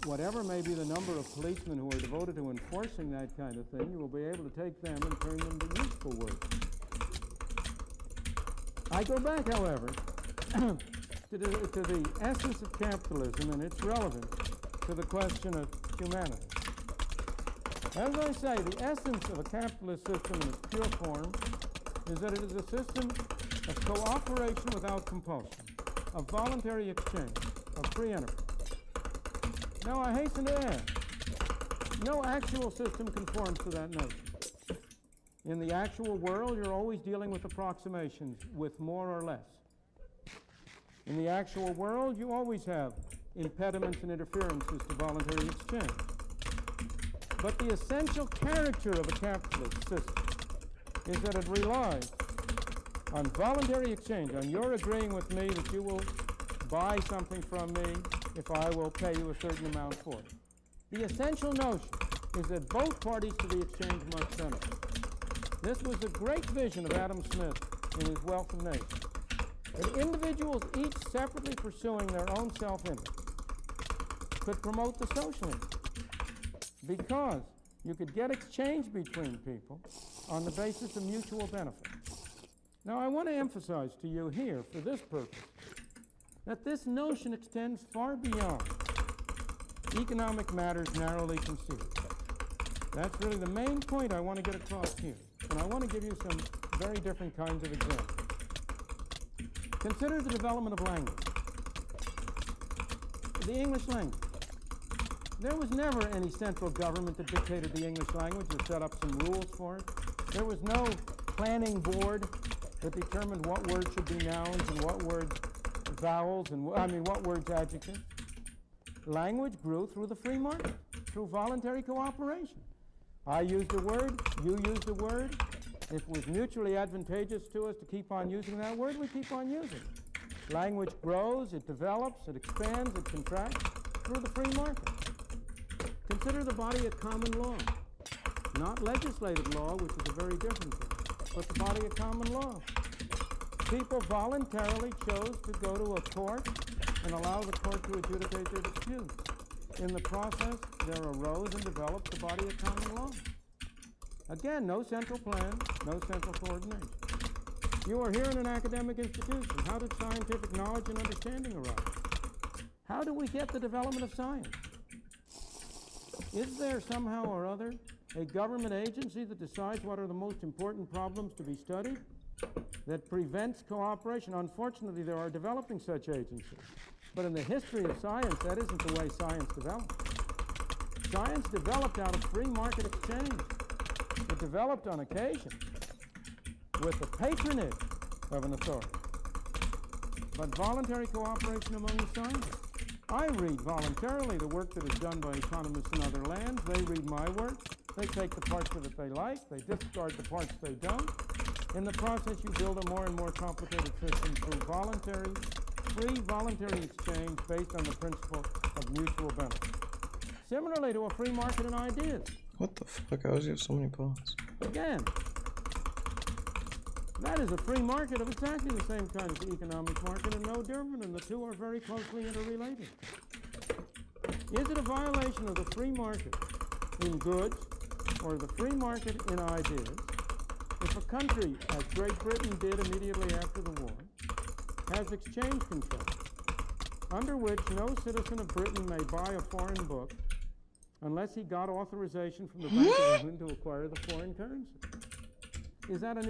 whatever may be the number of policemen who are devoted to enforcing that kind of thing, you will be able to take them and turn them to useful work. I go back, however, to the essence of capitalism and its relevance to the question of humanity. As I say, the essence of a capitalist system in its pure form is that it is a system of cooperation without compulsion, of voluntary exchange, of free enterprise. Now, I hasten to add, no actual system conforms to that notion. In the actual world, you're always dealing with approximations, with more or less. In the actual world, you always have impediments and interferences to voluntary exchange. But the essential character of a capitalist system is that it relies on voluntary exchange, on your agreeing with me that you will buy something from me if I will pay you a certain amount for it. The essential notion is that both parties to the exchange must benefit. This was the great vision of Adam Smith in his Wealth of Nations, that individuals, each separately pursuing their own self-interest, could promote the social interest, because you could get exchange between people on the basis of mutual benefit. Now, I want to emphasize to you here, for this purpose, that this notion extends far beyond economic matters narrowly conceived. That's really the main point I want to get across here. And I want to give you some very different kinds of examples. Consider the development of language. The English language. There was never any central government that dictated the English language, that set up some rules for it. There was no planning board that determined what words should be nouns and what words vowels and what words adjectives. Language grew through the free market, through voluntary cooperation. I used a word, you used a word. If it was mutually advantageous to us to keep on using that word, we keep on using it. Language grows, it develops, it expands, it contracts through the free market. Consider the body of common law, not legislative law, which is a very different thing, but the body of common law. People voluntarily chose to go to a court and allow the court to adjudicate their disputes. In the process, there arose and developed the body of common law. Again, no central plan, no central coordination. You are here in an academic institution. How did scientific knowledge and understanding arise? How do we get the development of science? Is there somehow or other a government agency that decides what are the most important problems to be studied, that prevents cooperation? Unfortunately, there are developing such agencies. But in the history of science, that isn't the way science developed. Science developed out of free market exchange. It developed on occasion with the patronage of an authority, but voluntary cooperation among the scientists. I read voluntarily the work that is done by economists in other lands. They read my work. They take the parts of it they like. They discard the parts they don't. In the process, you build a more and more complicated system through free voluntary exchange based on the principle of mutual benefit. Similarly to a free market in ideas. What the fuck? How is you have so many parts? Again, that is a free market of exactly the same kind as the economic market and no different, and the two are very closely interrelated. Is it a violation of the free market in goods or the free market in ideas if a country, as Great Britain did immediately after the war, has exchange control, under which no citizen of Britain may buy a foreign book unless he got authorization from the Bank of England to acquire the foreign currency? Is that an